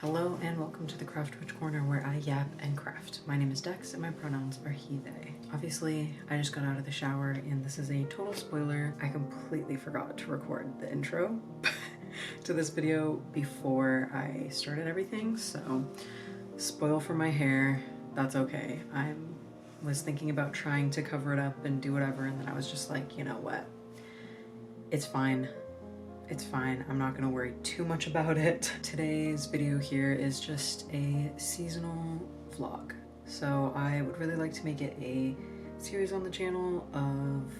Hello and welcome to the Craft Witch Corner where I yap and craft. My name is Dex and my pronouns are he, they. Obviously, I just got out of the shower and this is a total spoiler. I completely forgot to record the intro to this video before I started everything, so spoil for my hair, that's okay. I was thinking about trying to cover it up and do whatever, and then I was just like, you know what? It's fine. It's fine, I'm not gonna worry too much about it. Today's video here is just a seasonal vlog. So I would really like to make it a series on the channel of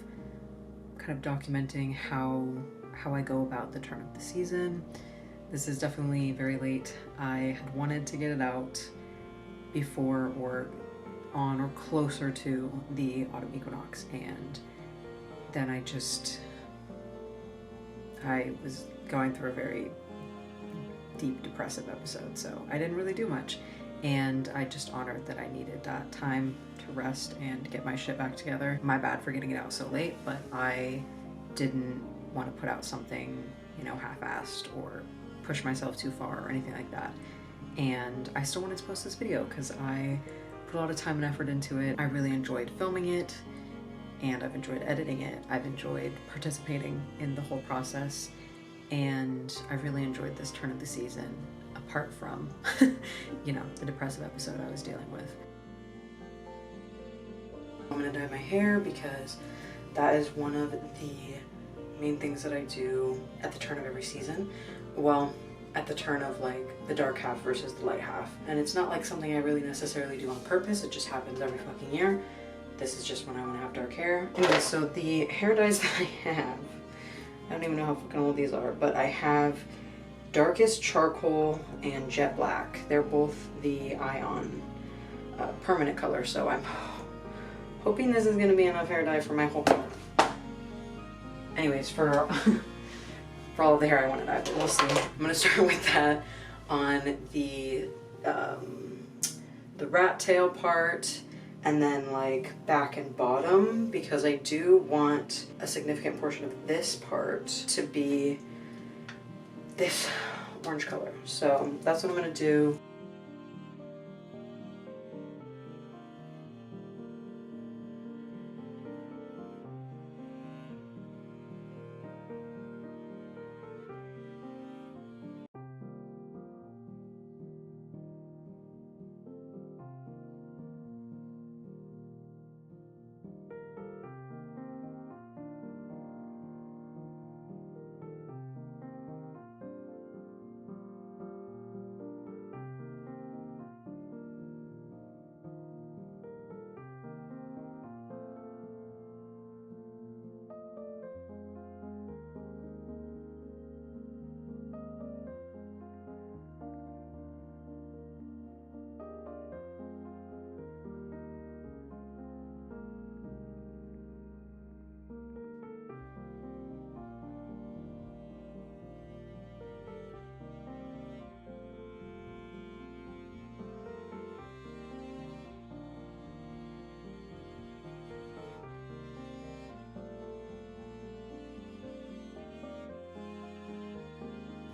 kind of documenting how I go about the turn of the season. This is definitely very late. I had wanted to get it out before or on or closer to the autumn equinox, and then I was going through a very deep depressive episode, so I didn't really do much, and I just honored that I needed that time to rest and get my shit back together. My bad for getting it out so late, but I didn't want to put out something, you know, half-assed or push myself too far or anything like that. And I still wanted to post this video because I put a lot of time and effort into it. I really enjoyed filming it, and I've enjoyed editing it. I've enjoyed participating in the whole process, and I really enjoyed this turn of the season, apart from, you know, the depressive episode I was dealing with. I'm gonna dye my hair because that is one of the main things that I do at the turn of every season. Well, at the turn of like the dark half versus the light half. And it's not like something I really necessarily do on purpose, it just happens every fucking year. This is just when I want to have dark hair. Anyway, so the hair dyes that I have, I don't even know how fucking old these are, but I have darkest charcoal and jet black. They're both the Ion permanent color, so I'm hoping this is going to be enough hair dye for my whole color. Anyways, for all of the hair I want to dye, but we'll see. I'm going to start with that on the rat tail part, and then like back and bottom, because I do want a significant portion of this part to be this orange color. So that's what I'm gonna do.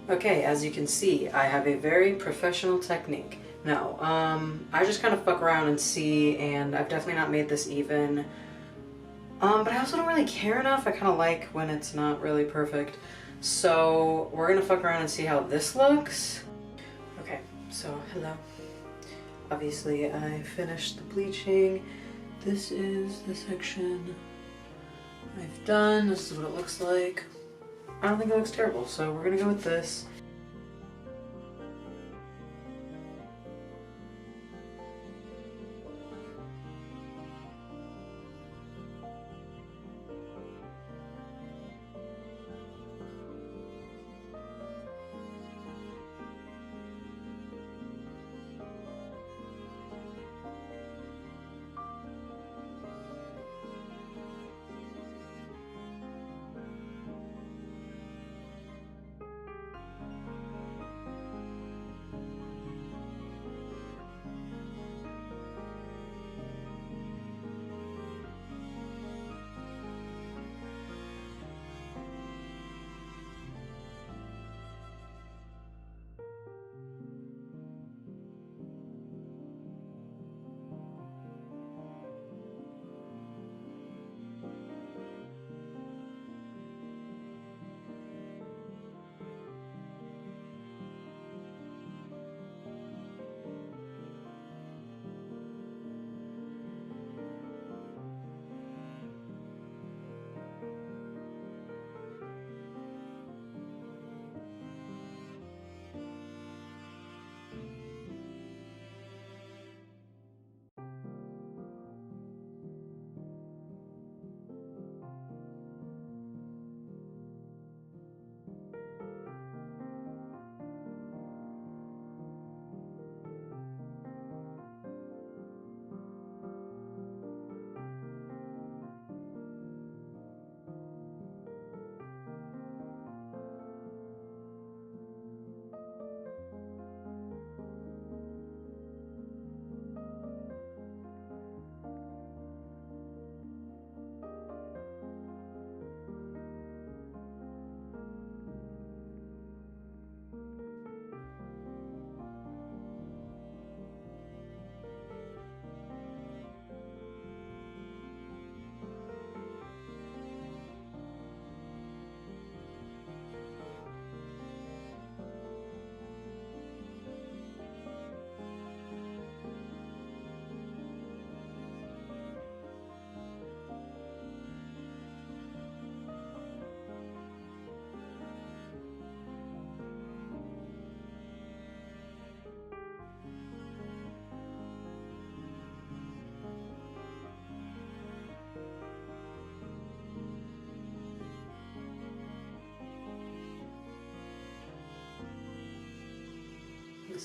Okay, as you can see, I have a very professional technique. Now, I just kind of fuck around and see, and I've definitely not made this even. But I also don't really care enough. I kind of like when it's not really perfect. So we're gonna fuck around and see how this looks. Okay, so hello. Obviously, I finished the bleaching. This is the section I've done. This is what it looks like. I don't think it looks terrible, so we're gonna go with this.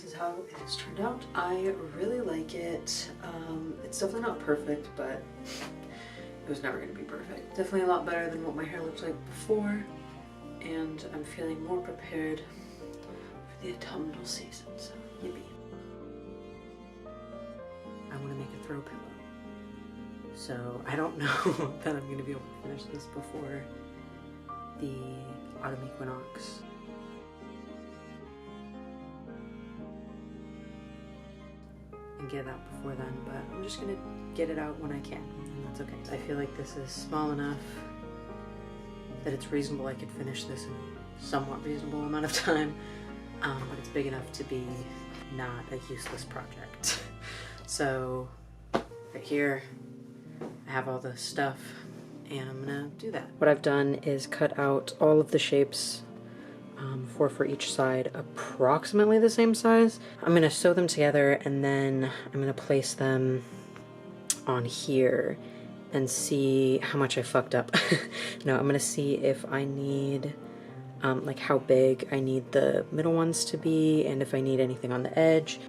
this is how it has turned out. I really like it. It's definitely not perfect, but it was never going to be perfect. Definitely a lot better than what my hair looked like before, and I'm feeling more prepared for the autumnal season, so yippee. I want to make a throw pillow. So I don't know that I'm going to be able to finish this before the autumn equinox. And get it out before then, but I'm just going to get it out when I can, and that's okay. I feel like this is small enough that it's reasonable I could finish this in a somewhat reasonable amount of time, but it's big enough to be not a useless project. So right here, I have all the stuff, and I'm gonna do that. What I've done is cut out all of the shapes, 4 for each side, approximately the same size. I'm gonna sew them together, and then I'm gonna place them on here and see how much I fucked up. No, I'm gonna see if I need, like how big I need the middle ones to be, and if I need anything on the edge.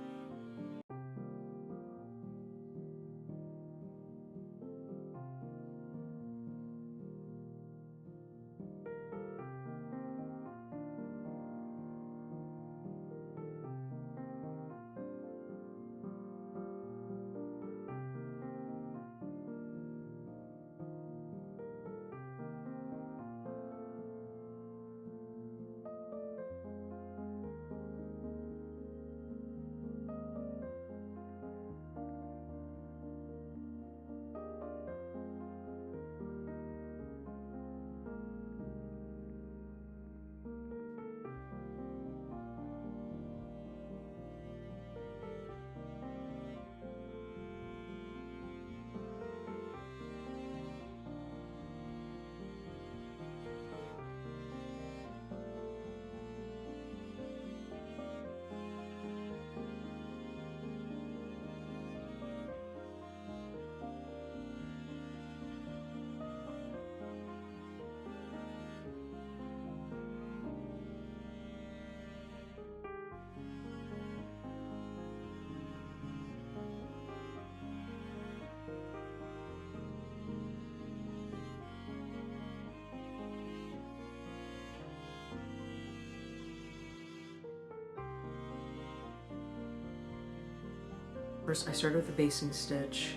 First, I started with a basting stitch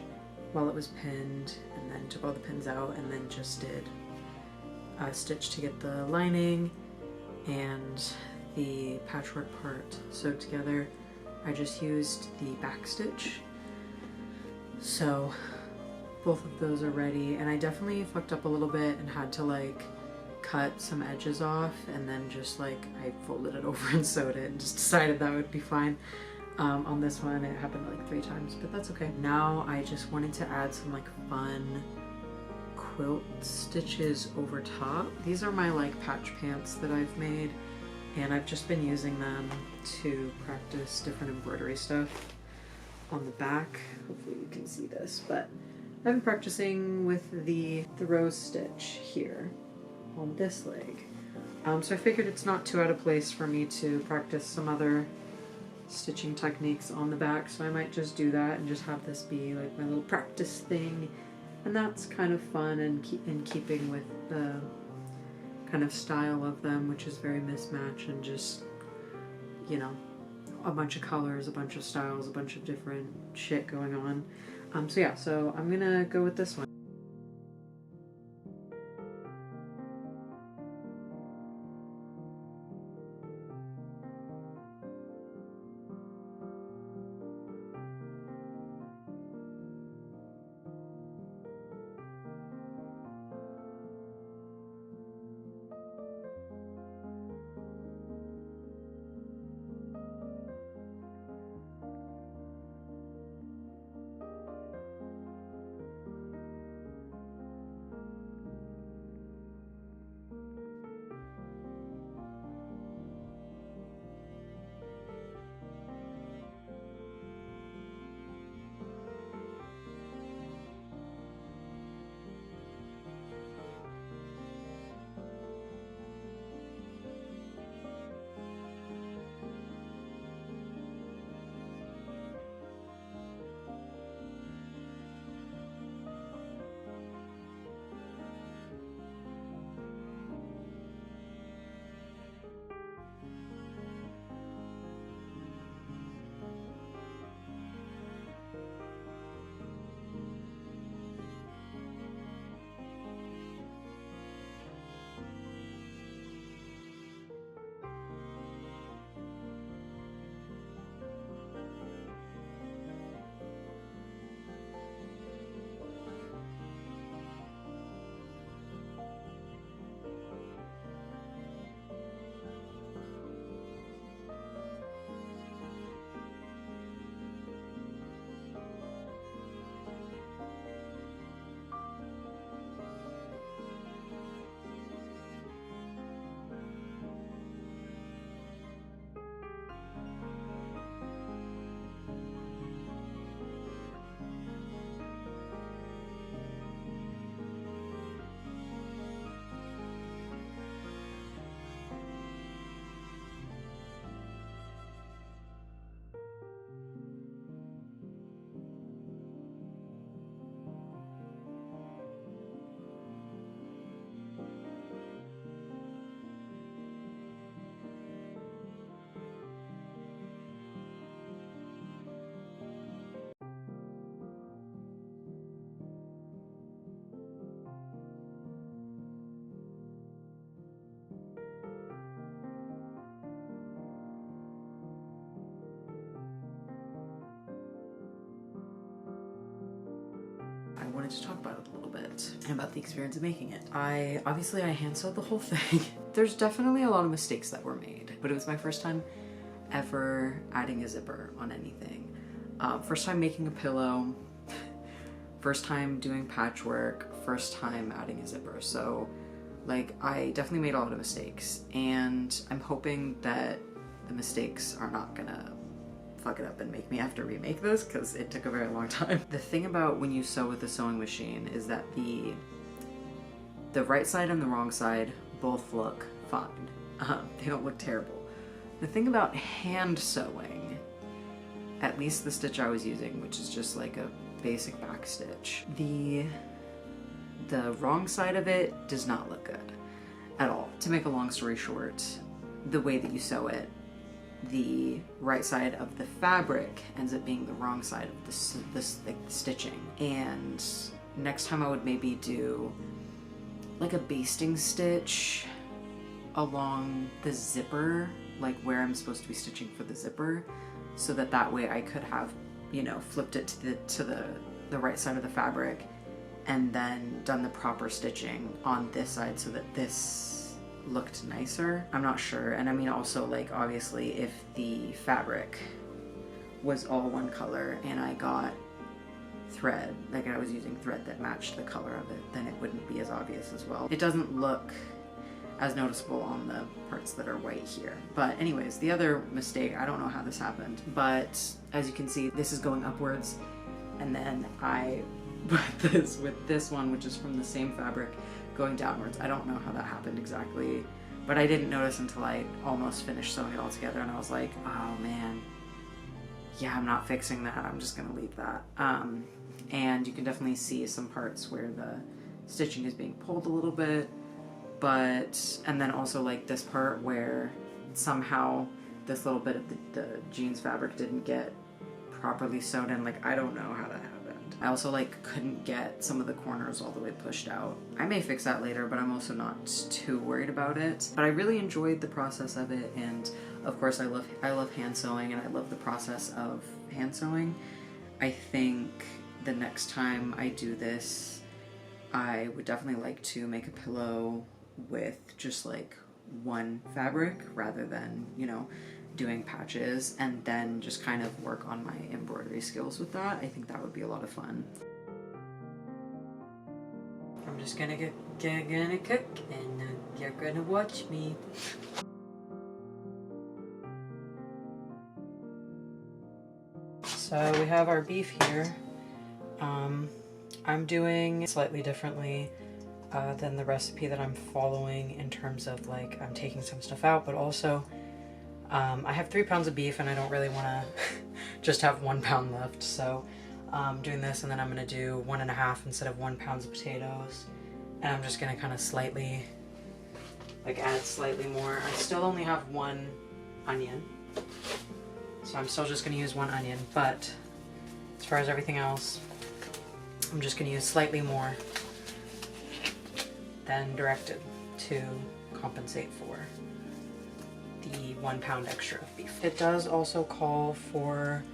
while it was pinned, and then took all the pins out, and then just did a stitch to get the lining and the patchwork part sewed together. I just used the back stitch. So both of those are ready, and I definitely fucked up a little bit and had to like cut some edges off, and then just like I folded it over and sewed it and just decided that would be fine. On this one it happened like 3 times, but that's okay. Now I just wanted to add some like fun quilt stitches over top. These are my like patch pants that I've made, and I've just been using them to practice different embroidery stuff on the back. Hopefully you can see this, but I've been practicing with the rose stitch here on this leg. So I figured it's not too out of place for me to practice some other stitching techniques on the back, so I might just do that and just have this be like my little practice thing, and that's kind of fun and in keeping with the kind of style of them, which is very mismatched and just, you know, a bunch of colors, a bunch of styles, a bunch of different shit going on. So yeah, so I'm gonna go with this one. I wanted to talk about it a little bit and about the experience of making it. I hand sewed the whole thing. There's definitely a lot of mistakes that were made, but it was my first time ever adding a zipper on anything. First time making a pillow, first time doing patchwork, first time adding a zipper. So like I definitely made a lot of mistakes, and I'm hoping that the mistakes are not gonna fuck it up and make me have to remake this, because it took a very long time. The thing about when you sew with a sewing machine is that the right side and the wrong side both look fine. They don't look terrible. The thing about hand sewing, at least the stitch I was using, which is just like a basic back stitch, the wrong side of it does not look good at all. To make a long story short, the way that you sew it, the right side of the fabric ends up being the wrong side of the stitching. And next time I would maybe do like a basting stitch along the zipper, like where I'm supposed to be stitching for the zipper, so that way I could have, you know, flipped it to the right side of the fabric and then done the proper stitching on this side so that this looked nicer. I'm not sure. And I mean, also, like, obviously if the fabric was all one color and I got thread, like I was using thread that matched the color of it, then it wouldn't be as obvious as well. It doesn't look as noticeable on the parts that are white here. But anyways, the other mistake, I don't know how this happened, but as you can see, this is going upwards, and then I put this with this one, which is from the same fabric, going downwards. I don't know how that happened exactly, but I didn't notice until I almost finished sewing it all together, and I was like, oh man, yeah, I'm not fixing that, I'm just gonna leave that. And you can definitely see some parts where the stitching is being pulled a little bit, and then also like this part where somehow this little bit of the jeans fabric didn't get properly sewed in. Like, I don't know how that happened. I also like couldn't get some of the corners all the way pushed out. I may fix that later, but I'm also not too worried about it. But I really enjoyed the process of it, and of course I love hand sewing, and I love the process of hand sewing. I think the next time I do this, I would definitely like to make a pillow with just like one fabric rather than, you know, doing patches, and then just kind of work on my embroidery skills with that. I think that would be a lot of fun. I'm just gonna cook and you're gonna watch me. So we have our beef here. I'm doing slightly differently than the recipe that I'm following, in terms of like I'm taking some stuff out, but also I have 3 pounds of beef and I don't really want to just have 1 pound left, so I'm doing this, and then I'm going to do 1.5 instead of 1 pound of potatoes, and I'm just going to kind of slightly like add slightly more. I still only have 1 onion, so I'm still just going to use 1 onion, but as far as everything else, I'm just going to use slightly more than directed to compensate for the 1 pound extra of beef. It does also call for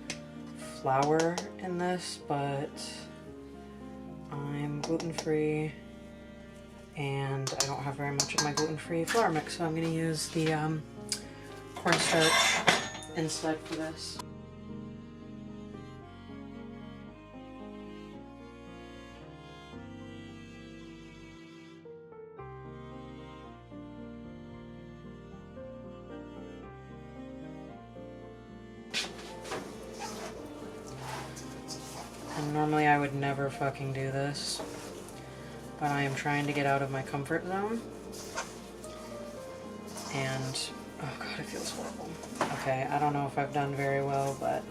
flour in this, but I'm gluten-free and I don't have very much of my gluten-free flour mix, so I'm going to use the cornstarch instead for this. And normally I would never fucking do this, but I am trying to get out of my comfort zone. And, oh god, it feels horrible. Okay, I don't know if I've done very well, but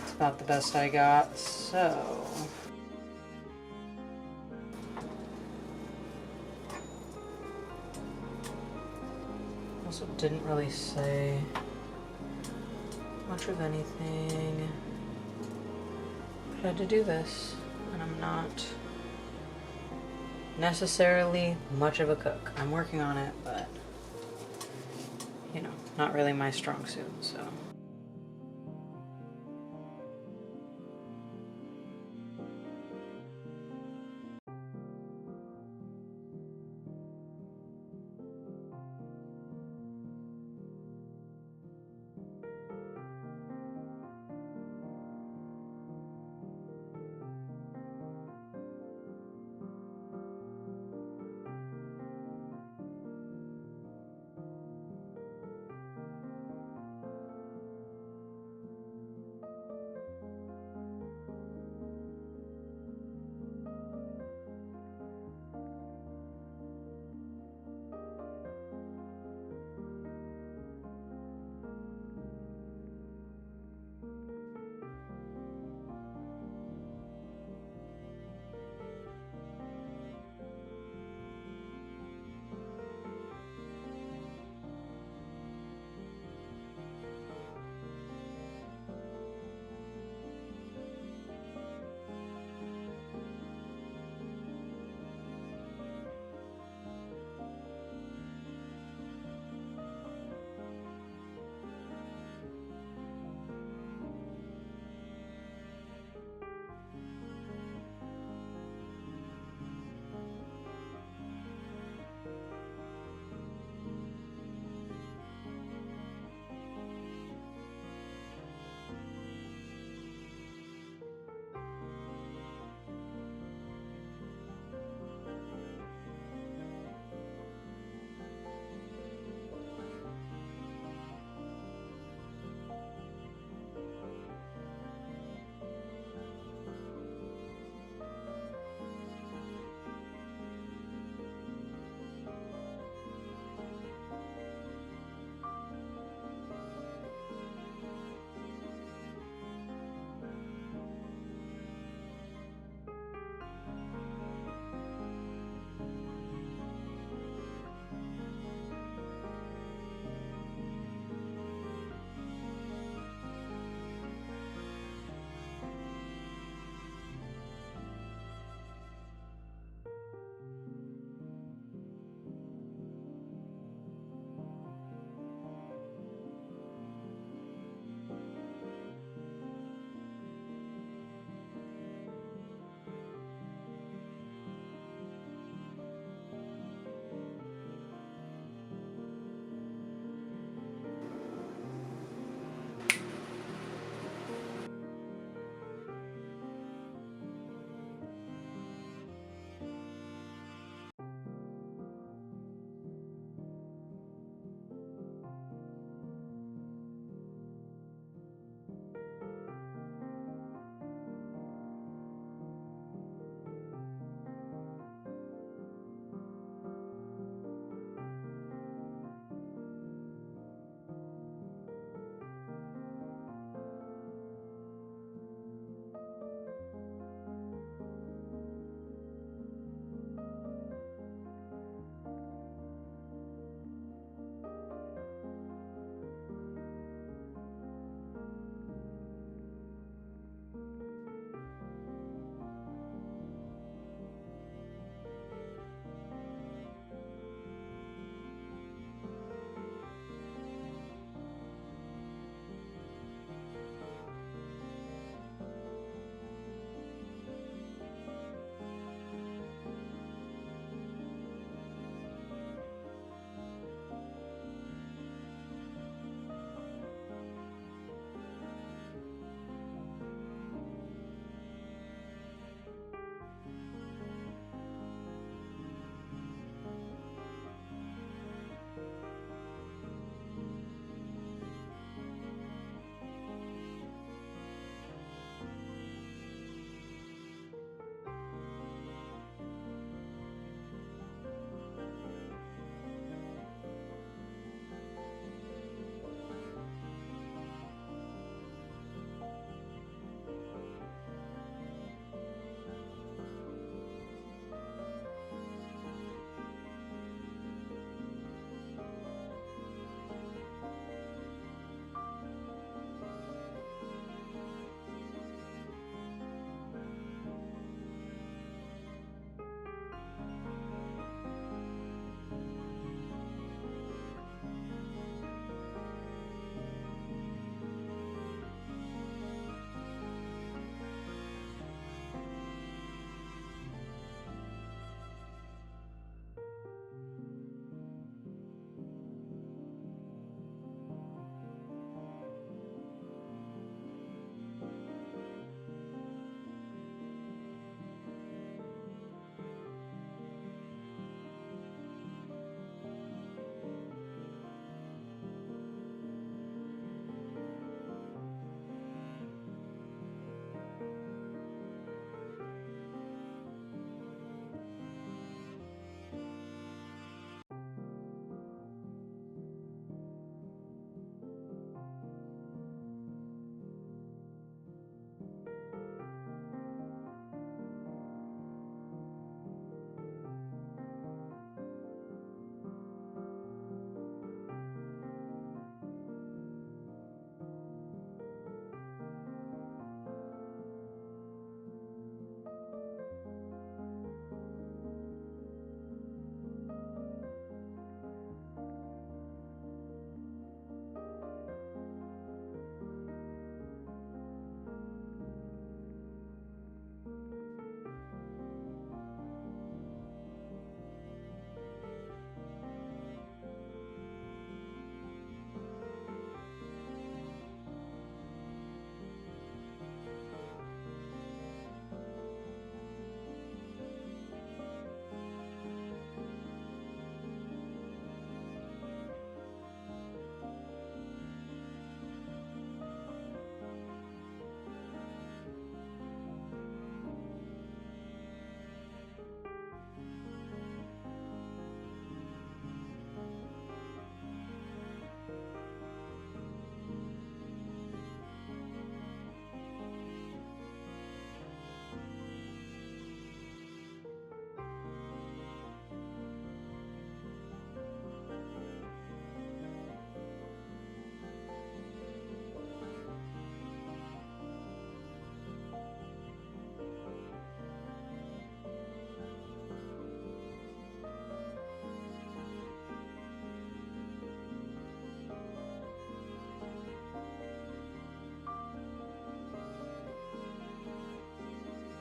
it's about the best I got, so... Also didn't really say much of anything. I had to do this, and I'm not necessarily much of a cook. I'm working on it, but, you know, not really my strong suit, so.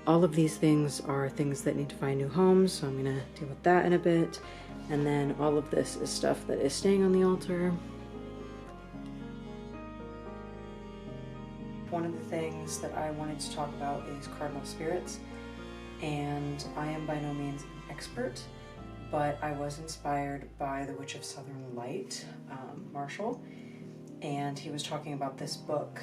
all of these things are things that need to find new homes, so I'm gonna deal with that in a bit. And then all of this is stuff that is staying on the altar. One of the things that I wanted to talk about is cardinal spirits, and I am by no means an expert, but I was inspired by the Witch of Southern Light, Marshall, and he was talking about this book,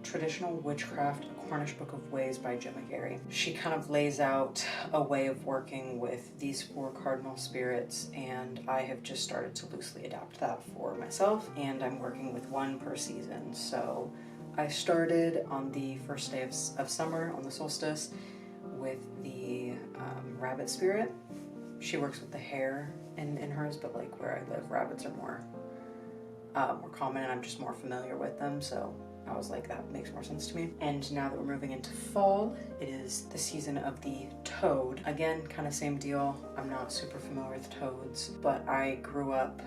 Traditional Witchcraft, A Cornish Book of Ways by Gemma Gary. She kind of lays out a way of working with these 4 cardinal spirits, and I have just started to loosely adapt that for myself, and I'm working with 1 per season. So I started on the first day of summer, on the solstice, with the rabbit spirit. She works with the hare in hers, but like where I live, rabbits are more common, and I'm just more familiar with them, so I was like, that makes more sense to me. And now that we're moving into fall, it is the season of the toad. Again, kind of same deal. I'm not super familiar with toads, but I grew up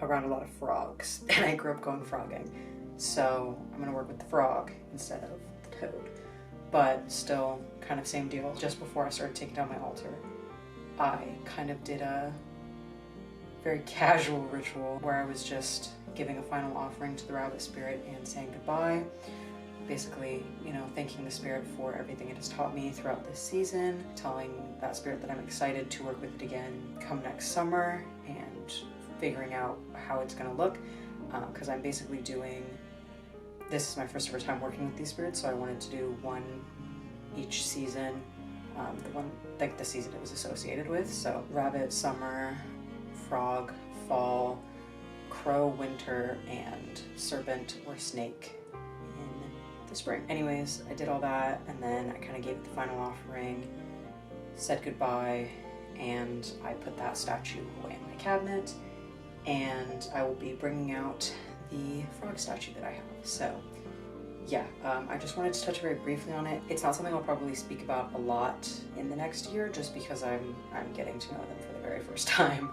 around a lot of frogs, and I grew up going frogging. So I'm gonna work with the frog instead of the toad. But still, kind of same deal. Just before I started taking down my altar, I kind of did a very casual ritual where I was just giving a final offering to the rabbit spirit and saying goodbye. Basically, you know, thanking the spirit for everything it has taught me throughout this season, telling that spirit that I'm excited to work with it again come next summer, and figuring out how it's gonna look, because I'm basically doing, this is my first ever time working with these spirits, so I wanted to do 1 each season, the one, like the season it was associated with. So rabbit, summer, frog, fall, crow, winter, and serpent or snake in the spring. Anyways, I did all that, and then I kind of gave it the final offering, said goodbye, and I put that statue away in my cabinet, and I will be bringing out the frog statue that I have. So yeah, I just wanted to touch very briefly on it. It's not something I'll probably speak about a lot in the next year, just because I'm getting to know them for the very first time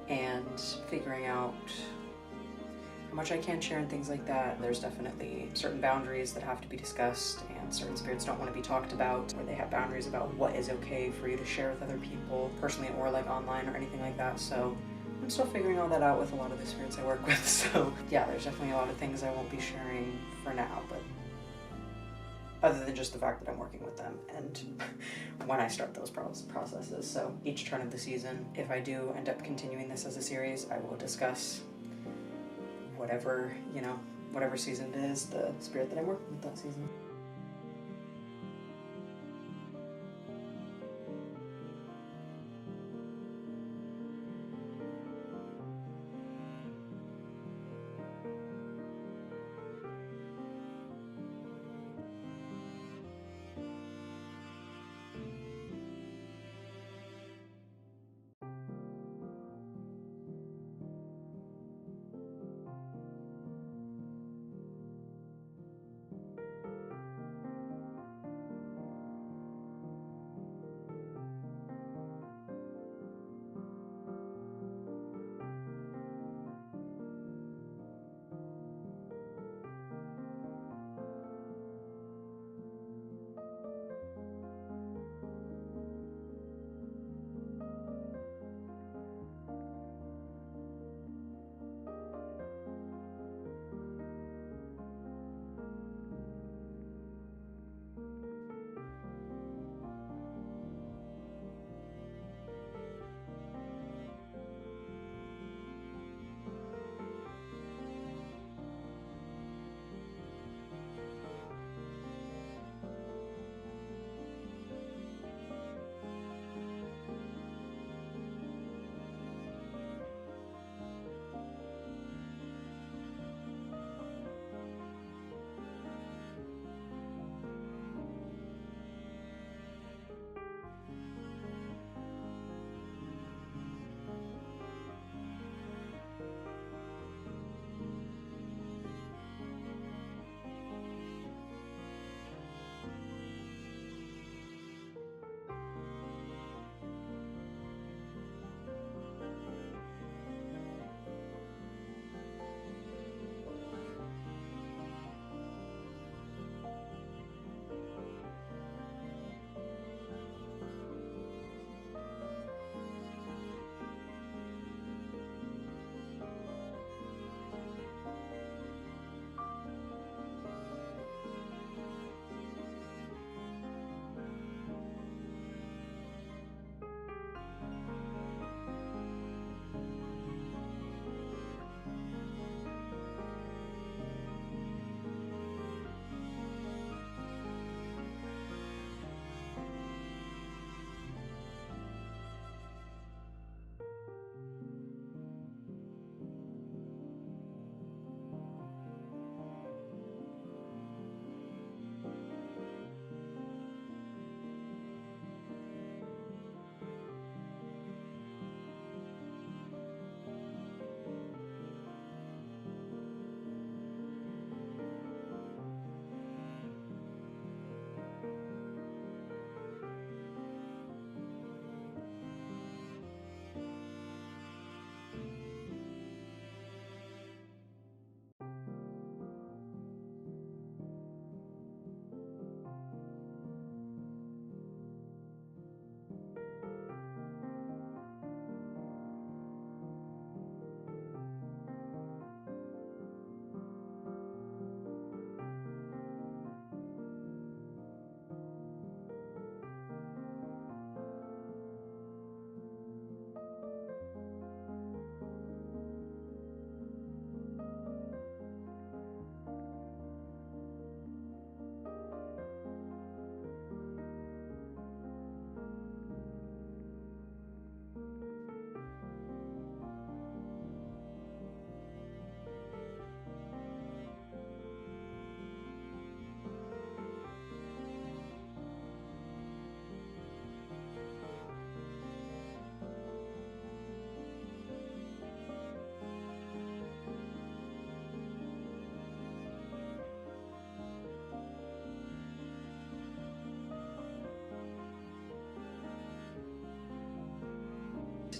and figuring out how much I can share and things like that. There's definitely certain boundaries that have to be discussed, and certain spirits don't want to be talked about, or they have boundaries about what is okay for you to share with other people, personally or like online or anything like that. So I'm still figuring all that out with a lot of the spirits I work with. So yeah, there's definitely a lot of things I won't be sharing for now, but other than just the fact that I'm working with them and when I start those processes. So each turn of the season, if I do end up continuing this as a series, I will discuss whatever, you know, whatever season it is, the spirit that I'm working with that season.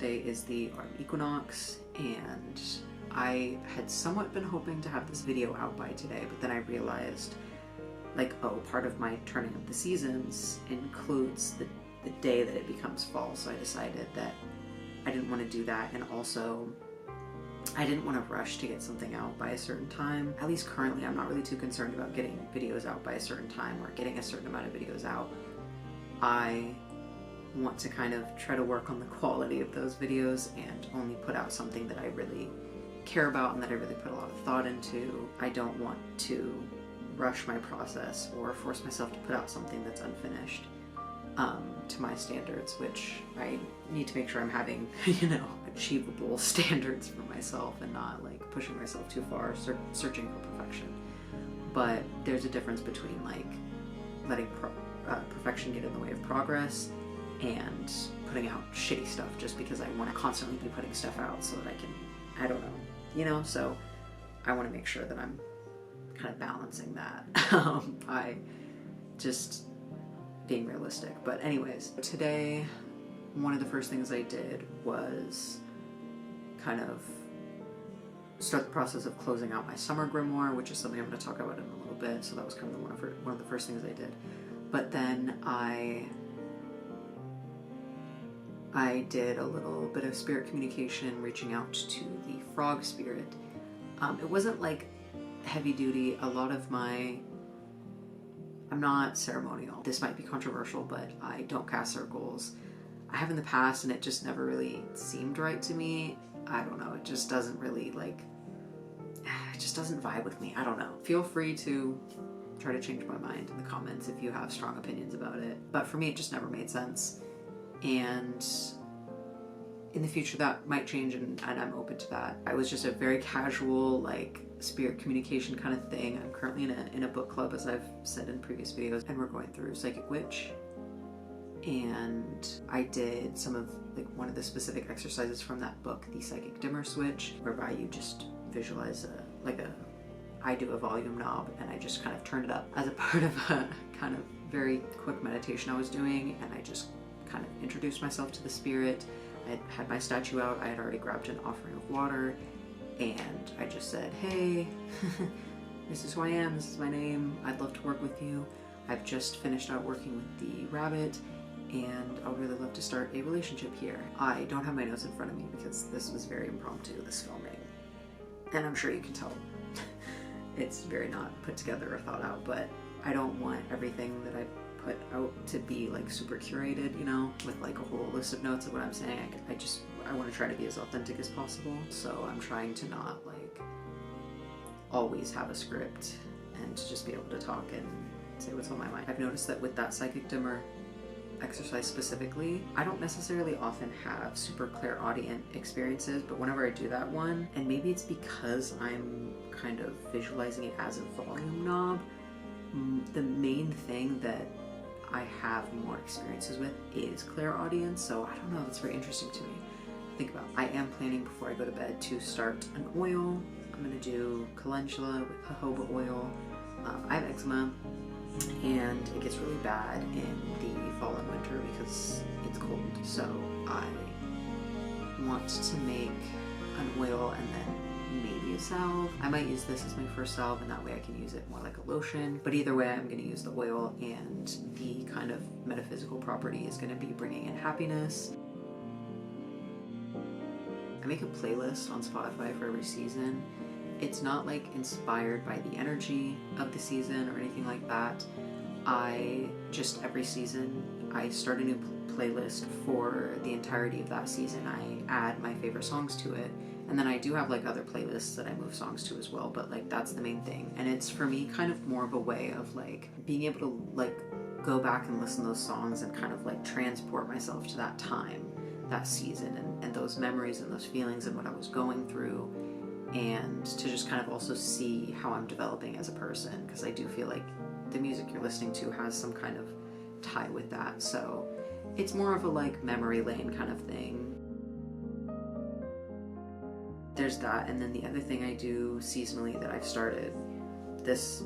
today is the autumn equinox, and I had somewhat been hoping to have this video out by today, but then I realized, like, oh, part of my turning of the seasons includes the day that it becomes fall, so I decided that I didn't want to do that, and also I didn't want to rush to get something out by a certain time. At least currently, I'm not really too concerned about getting videos out by a certain time or getting a certain amount of videos out. I want to kind of try to work on the quality of those videos and only put out something that I really care about and that I really put a lot of thought into. I don't want to rush my process or force myself to put out something that's unfinished to my standards, which I need to make sure I'm having, you know, achievable standards for myself and not like pushing myself too far, searching for perfection. But there's a difference between like letting perfection get in the way of progress and putting out shitty stuff just because I want to constantly be putting stuff out so that I can, I don't know, you know, so I want to make sure that I'm kind of balancing that. I just being realistic. But anyways, today one of the first things I did was kind of start the process of closing out my summer grimoire, which is something I'm going to talk about in a little bit. So that was kind of one of the first things I did. But then I did a little bit of spirit communication, reaching out to the frog spirit. It wasn't like heavy duty. A lot of I'm not ceremonial. This might be controversial, but I don't cast circles. I have in the past, and it just never really seemed right to me. I don't know, it just doesn't really like, it just doesn't vibe with me. I don't know. Feel free to try to change my mind in the comments if you have strong opinions about it. But for me, it just never made sense. And in the future that might change, and I'm open to that. I was just a very casual, like, spirit communication kind of thing. I'm currently in a book club, as I've said in previous videos, and we're going through Psychic Witch. And I did some of like one of the specific exercises from that book, the Psychic Dimmer Switch, whereby you just visualize I do a volume knob, and I just kind of turned it up as a part of a kind of very quick meditation I was doing, and I just kind of introduced myself to the spirit. I had my statue out. I had already grabbed an offering of water, and I just said, hey, this is who I am, this is my name, I'd love to work with you. I've just finished out working with the rabbit, and I'd really love to start a relationship here. I don't have my notes in front of me because this was very impromptu, this filming. And I'm sure you can tell it's very not put together or thought out, but I don't want everything that I put out to be like super curated, you know, with like a whole list of notes of what I'm saying. I want to try to be as authentic as possible, so I'm trying to not like always have a script and to just be able to talk and say what's on my mind. I've noticed that with that Psychic Dimmer exercise specifically, I don't necessarily often have super clairaudient experiences, but whenever I do that one, and maybe it's because I'm kind of visualizing it as a volume knob, the main thing that I have more experiences with is clairaudience. So I don't know, that's very interesting to me. Think about, I am planning before I go to bed to start an oil. I'm going to do calendula with jojoba oil. I have eczema, and it gets really bad in the fall and winter because it's cold. So I want to make an oil and then maybe a salve. I might use this as my first salve, and that way I can use it more like a lotion. But either way, I'm going to use the oil, and the kind of metaphysical property is going to be bringing in happiness. I make a playlist on Spotify for every season. It's not like inspired by the energy of the season or anything like that. Every season, I start a new playlist for the entirety of that season. I add my favorite songs to it. And then I do have like other playlists that I move songs to as well, but like that's the main thing. And it's for me kind of more of a way of like being able to like go back and listen to those songs and kind of like transport myself to that time, that season, and those memories and those feelings and what I was going through, and to just kind of also see how I'm developing as a person, because I do feel like the music you're listening to has some kind of tie with that. So it's more of a like memory lane kind of thing. There's that, and then the other thing I do seasonally that I've started this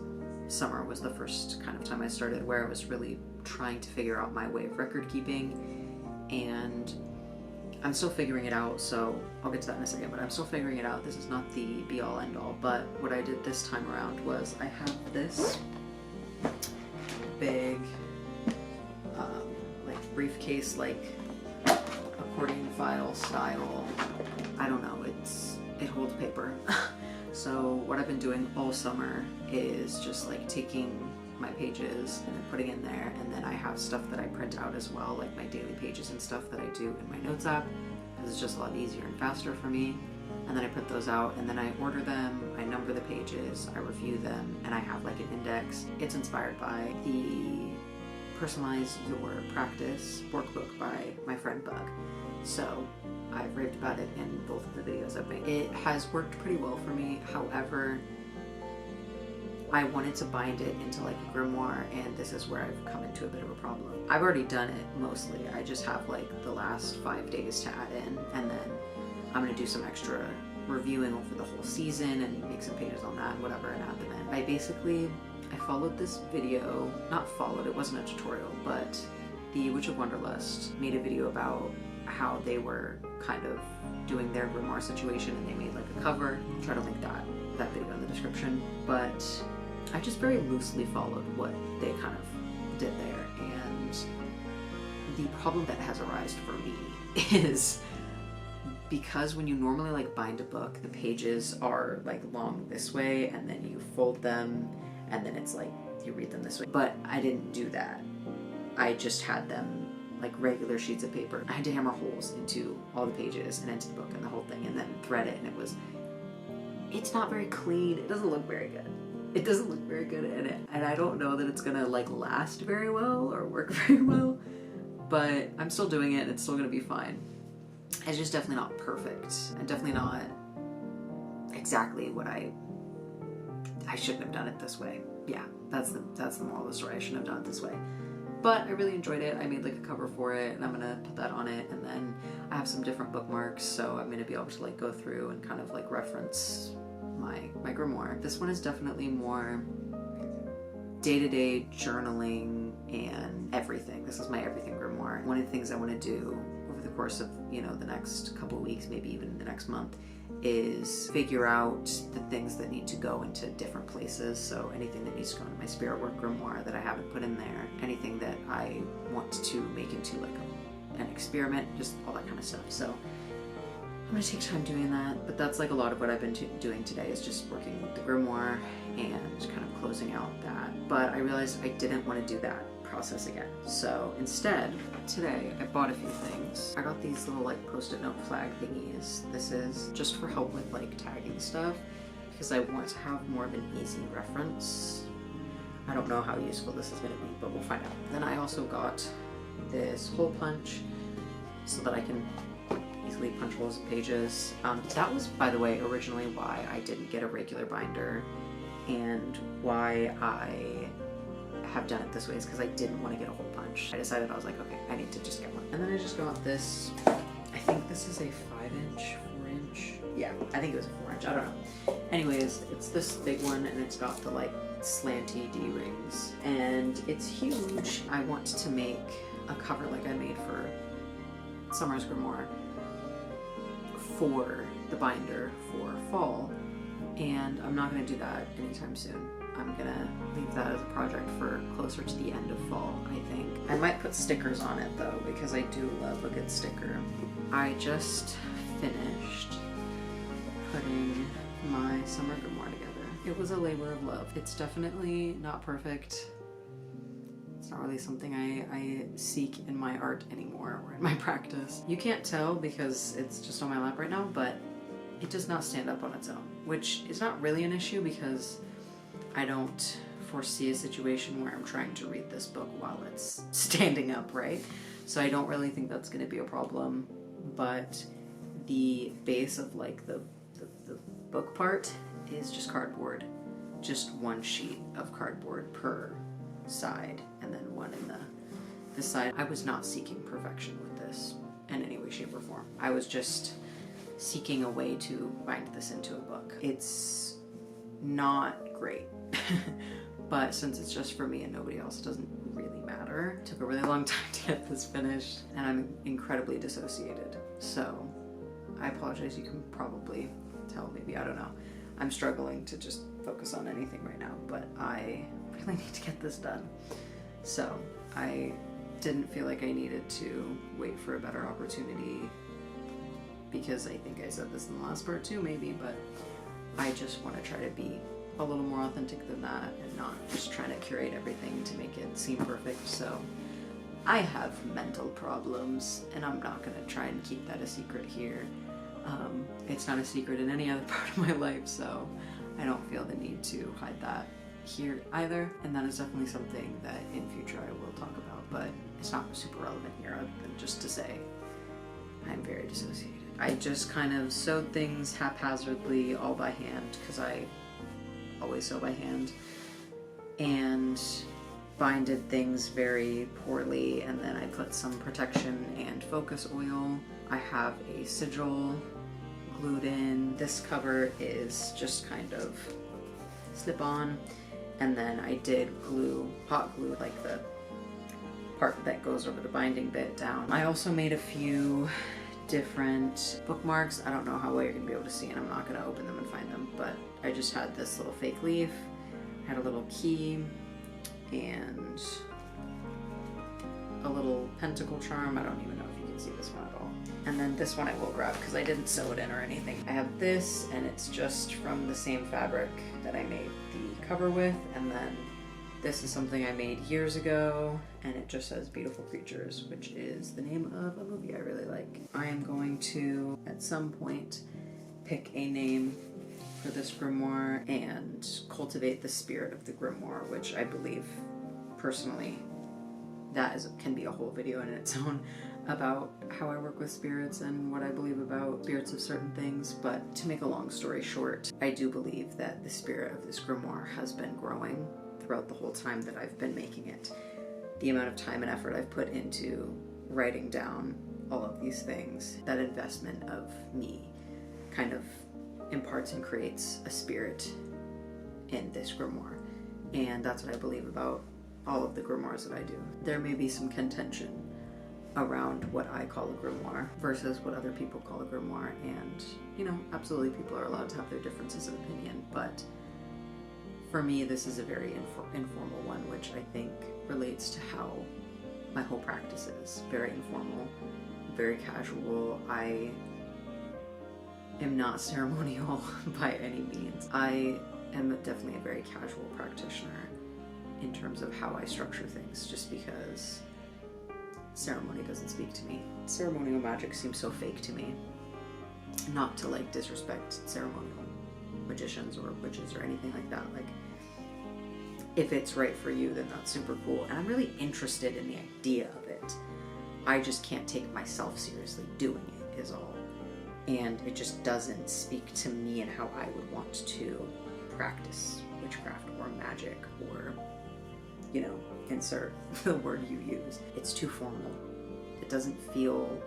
summer was the first kind of time I started where I was really trying to figure out my way of record keeping, and I'm still figuring it out, so I'll get to that in a second, but I'm still figuring it out. This is not the be-all end-all, but what I did this time around was I have this big like briefcase, like accordion file style. I don't know, it holds paper. So what I've been doing all summer is just like taking my pages and then putting in there, and then I have stuff that I print out as well, like my daily pages and stuff that I do in my notes app, because it's just a lot easier and faster for me. And then I print those out, and then I order them, I number the pages, I review them, and I have like an index. It's inspired by the Personalize Your Practice workbook by my friend Bug. So I've raved about it in both of the videos I've made. It has worked pretty well for me. However, I wanted to bind it into like a grimoire, and this is where I've come into a bit of a problem. I've already done it mostly. I just have like the last 5 days to add in, and then I'm gonna do some extra reviewing over the whole season and make some pages on that, whatever, and add them in. I followed this video, not followed, it wasn't a tutorial, but the Witch of Wonderlust made a video about how they were kind of doing their grimoire situation, and they made like a cover. I'll try to link that video in the description, but I just very loosely followed what they kind of did there, and the problem that has arisen for me is because when you normally like bind a book, the pages are like long this way, and then you fold them, and then it's like you read them this way. But I didn't do that. I just had them like regular sheets of paper. I had to hammer holes into all the pages and into the book and the whole thing, and then thread it, and it's not very clean. It doesn't look very good. It doesn't look very good, and I don't know that it's gonna like last very well or work very well, but I'm still doing it, and it's still gonna be fine. It's just definitely not perfect, and definitely not exactly what I shouldn't have done it this way. Yeah, that's the moral of the story. I shouldn't have done it this way. But I really enjoyed it. I made like a cover for it, and I'm gonna put that on it, and then I have some different bookmarks, so I'm gonna be able to like go through and kind of like reference my grimoire. This one is definitely more day-to-day journaling and everything. This is my everything grimoire. One of the things I want to do over the course of, you know, the next couple of weeks, maybe even the next month, is figure out the things that need to go into different places. So anything that needs to go into my spirit work grimoire that I haven't put in there, anything that I want to make into like an experiment, just all that kind of stuff. So I'm gonna take time doing that, but that's like a lot of what I've been doing today, is just working with the grimoire and kind of closing out that. But I realized I didn't want to do that process again. So instead, today I bought a few things. I got these little like post-it note flag thingies. This is just for help with like tagging stuff, because I want to have more of an easy reference. I don't know how useful this is going to be, but we'll find out. Then I also got this hole punch so that I can easily punch holes in pages. That was, by the way, originally why I didn't get a regular binder, and why I have done it this way, is because I didn't want to get a hole punch. I decided, I was like, okay, I need to just get one. And then I just got this, I think this is a 5-inch, 4-inch. Yeah, I think it was a 4-inch, I don't know. Anyways, it's this big one, and it's got the like slanty D-rings, and it's huge. I want to make a cover like I made for Summer's Grimoire for the binder for fall, and I'm not going to do that anytime soon. I'm gonna leave that as a project for closer to the end of fall, I think. I might put stickers on it though, because I do love a good sticker. I just finished putting my summer grimoire together. It was a labor of love. It's definitely not perfect. It's not really something I seek in my art anymore, or in my practice. You can't tell because it's just on my lap right now, but it does not stand up on its own, which is not really an issue because I don't foresee a situation where I'm trying to read this book while it's standing up, right? So I don't really think that's going to be a problem, but the base of like the book part is just cardboard. Just one sheet of cardboard per side, and then one in this side. I was not seeking perfection with this in any way, shape, or form. I was just seeking a way to bind this into a book. It's not great, but since it's just for me and nobody else, it doesn't really matter. It took a really long time to get this finished, and I'm incredibly dissociated. So I apologize, you can probably tell, maybe, I don't know. I'm struggling to just focus on anything right now, but I really need to get this done. So I didn't feel like I needed to wait for a better opportunity, because I think I said this in the last part too, maybe, but I just want to try to be a little more authentic than that and not just trying to curate everything to make it seem perfect. So I have mental problems, and I'm not going to try and keep that a secret here. It's not a secret in any other part of my life, so I don't feel the need to hide that here either, and that is definitely something that in future I will talk about, but it's not super relevant here other than just to say I'm very dissociated. I just kind of sewed things haphazardly, all by hand, because I always sew by hand, and binded things very poorly, and then I put some protection and focus oil. I have a sigil glued in. This cover is just kind of slip on, and then I did glue, hot glue, like the part that goes over the binding bit down. I also made a few different bookmarks. I don't know how well you're gonna be able to see, and I'm not gonna open them and find them, but I just had this little fake leaf, had a little key, and a little pentacle charm. I don't even know if you can see this one at all. And then this one I will grab because I didn't sew it in or anything. I have this, and it's just from the same fabric that I made the cover with, and then this is something I made years ago, and it just says Beautiful Creatures, which is the name of a movie I really like. I am going to, at some point, pick a name for this grimoire and cultivate the spirit of the grimoire, which I believe, personally, can be a whole video in its own about how I work with spirits and what I believe about spirits of certain things. But to make a long story short, I do believe that the spirit of this grimoire has been growing throughout the whole time that I've been making it. The amount of time and effort I've put into writing down all of these things, that investment of me kind of imparts and creates a spirit in this grimoire. And that's what I believe about all of the grimoires that I do. There may be some contention around what I call a grimoire versus what other people call a grimoire, and you know, absolutely people are allowed to have their differences of opinion, but for me this is a very informal one, which I think relates to how my whole practice is. Very informal, very casual. I am not ceremonial by any means. I am definitely a very casual practitioner in terms of how I structure things, just because ceremony doesn't speak to me. Ceremonial magic seems so fake to me. Not to like disrespect ceremonial magicians or witches or anything like that. Like, if it's right for you, then that's super cool. And I'm really interested in the idea of it. I just can't take myself seriously doing it, is all. And it just doesn't speak to me and how I would want to practice witchcraft or magic, or, you know, insert the word you use. It's too formal. It doesn't feel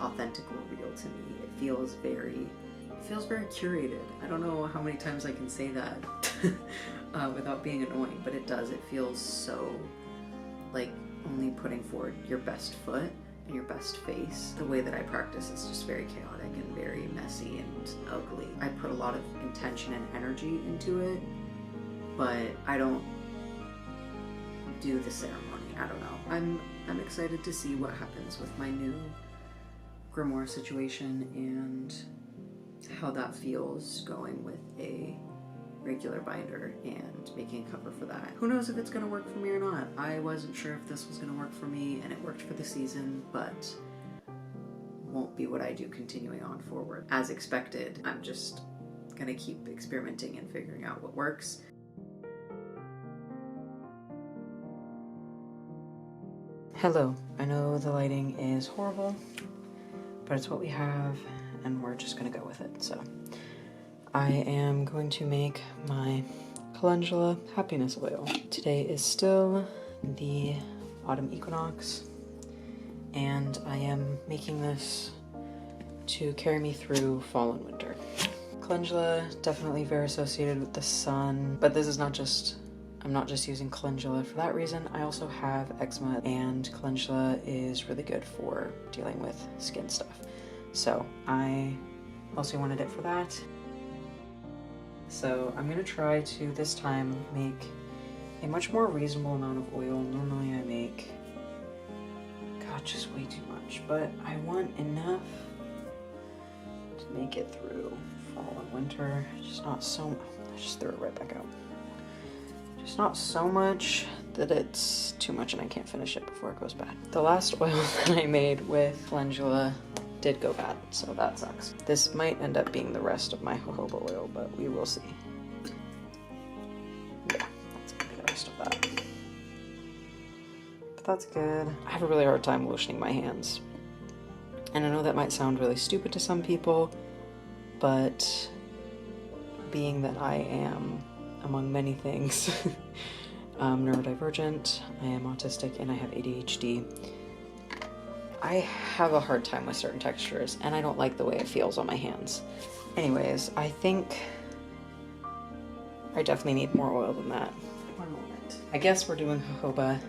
authentic or real to me. It feels very curated. I don't know how many times I can say that without being annoying, but it does. It feels so like only putting forward your best foot and your best face. The way that I practice is just very chaotic and very messy and ugly. I put a lot of intention and energy into it, but I don't do the ceremony. I don't know. I'm excited to see what happens with my new grimoire situation and how that feels going with a regular binder and making a cover for that. Who knows if it's gonna work for me or not. I wasn't sure if this was gonna work for me, and it worked for the season, but won't be what I do continuing on forward. As expected, I'm just gonna keep experimenting and figuring out what works. Hello, I know the lighting is horrible, but it's what we have, and we're just gonna go with it. So I am going to make my calendula happiness oil. Today is still the autumn equinox, and I am making this to carry me through fall and winter. Calendula, definitely very associated with the sun, but this is not just, I'm not just using calendula for that reason. I also have eczema, and calendula is really good for dealing with skin stuff. So I also wanted it for that. So I'm gonna try to this time make a much more reasonable amount of oil. Normally I make, God, just way too much, but I want enough to make it through fall and winter. Just not so, I just threw it right back out. Just not so much that it's too much and I can't finish it before it goes bad. The last oil that I made with calendula did go bad, so that sucks. This might end up being the rest of my jojoba oil, but we will see. Yeah, that's gonna be the rest of that. But that's good. I have a really hard time lotioning my hands. And I know that might sound really stupid to some people, but being that I am, among many things, neurodivergent, I am autistic, and I have ADHD, I have a hard time with certain textures, and I don't like the way it feels on my hands. Anyways, I think I definitely need more oil than that. One moment. I guess we're doing jojoba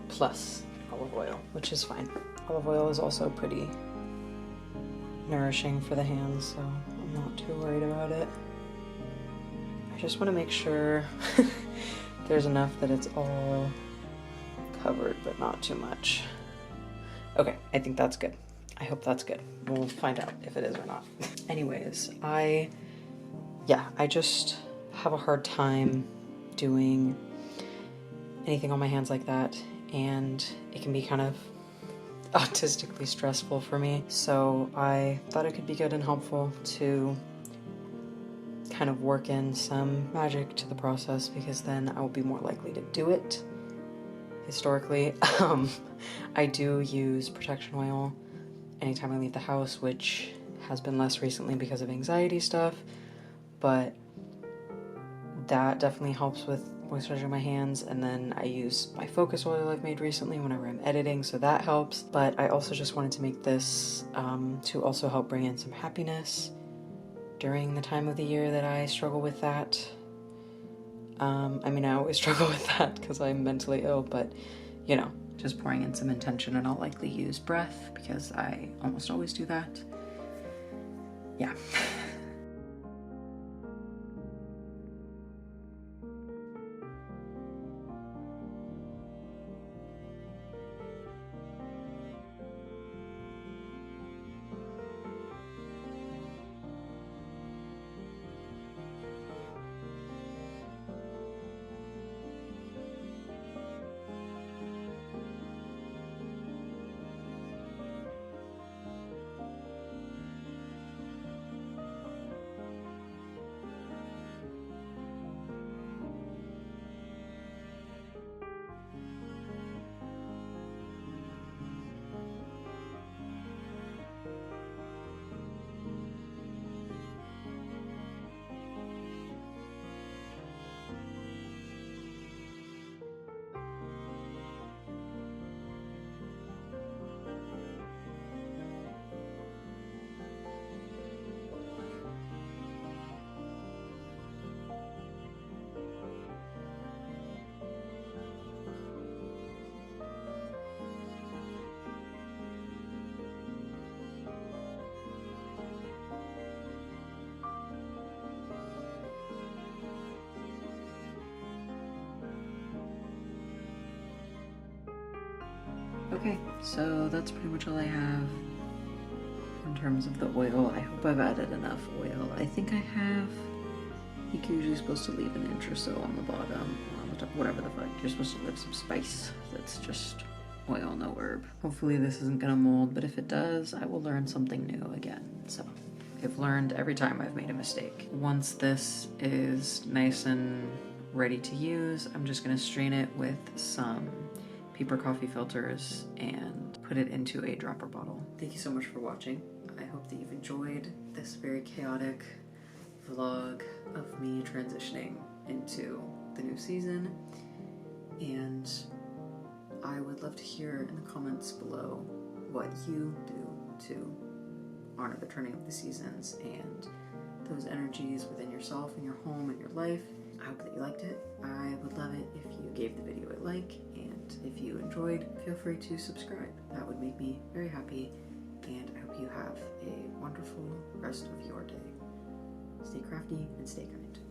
plus olive oil, which is fine. Olive oil is also pretty nourishing for the hands, so I'm not too worried about it. I just want to make sure there's enough that it's all covered, but not too much. Okay, I think that's good. I hope that's good. We'll find out if it is or not. Anyways, I just have a hard time doing anything on my hands like that, and it can be kind of autistically stressful for me. So I thought it could be good and helpful to kind of work in some magic to the process, because then I will be more likely to do it. Historically, I do use protection oil anytime I leave the house, which has been less recently because of anxiety stuff, but that definitely helps with moisturizing my hands. And then I use my focus oil I've made recently whenever I'm editing, so that helps. But I also just wanted to make this to also help bring in some happiness during the time of the year that I struggle with that. I mean, I always struggle with that because I'm mentally ill, but you know, just pouring in some intention, and I'll likely use breath because I almost always do that. Yeah. Okay, so that's pretty much all I have in terms of the oil. I hope I've added enough oil. I think I have. I think you're usually supposed to leave an inch or so on the bottom, or on the top, whatever the fuck. You're supposed to leave some spice. That's just oil, no herb. Hopefully this isn't gonna mold, but if it does, I will learn something new again. So I've learned every time I've made a mistake. Once this is nice and ready to use, I'm just gonna strain it with some paper coffee filters and put it into a dropper bottle. Thank you so much for watching. I hope that you've enjoyed this very chaotic vlog of me transitioning into the new season, and I would love to hear in the comments below what you do to honor the turning of the seasons and those energies within yourself and your home and your life. I hope that you liked it. I would love it if you gave the video a like, and if you enjoyed, feel free to subscribe. That would make me very happy and I hope you have a wonderful rest of your day. Stay crafty and stay kind.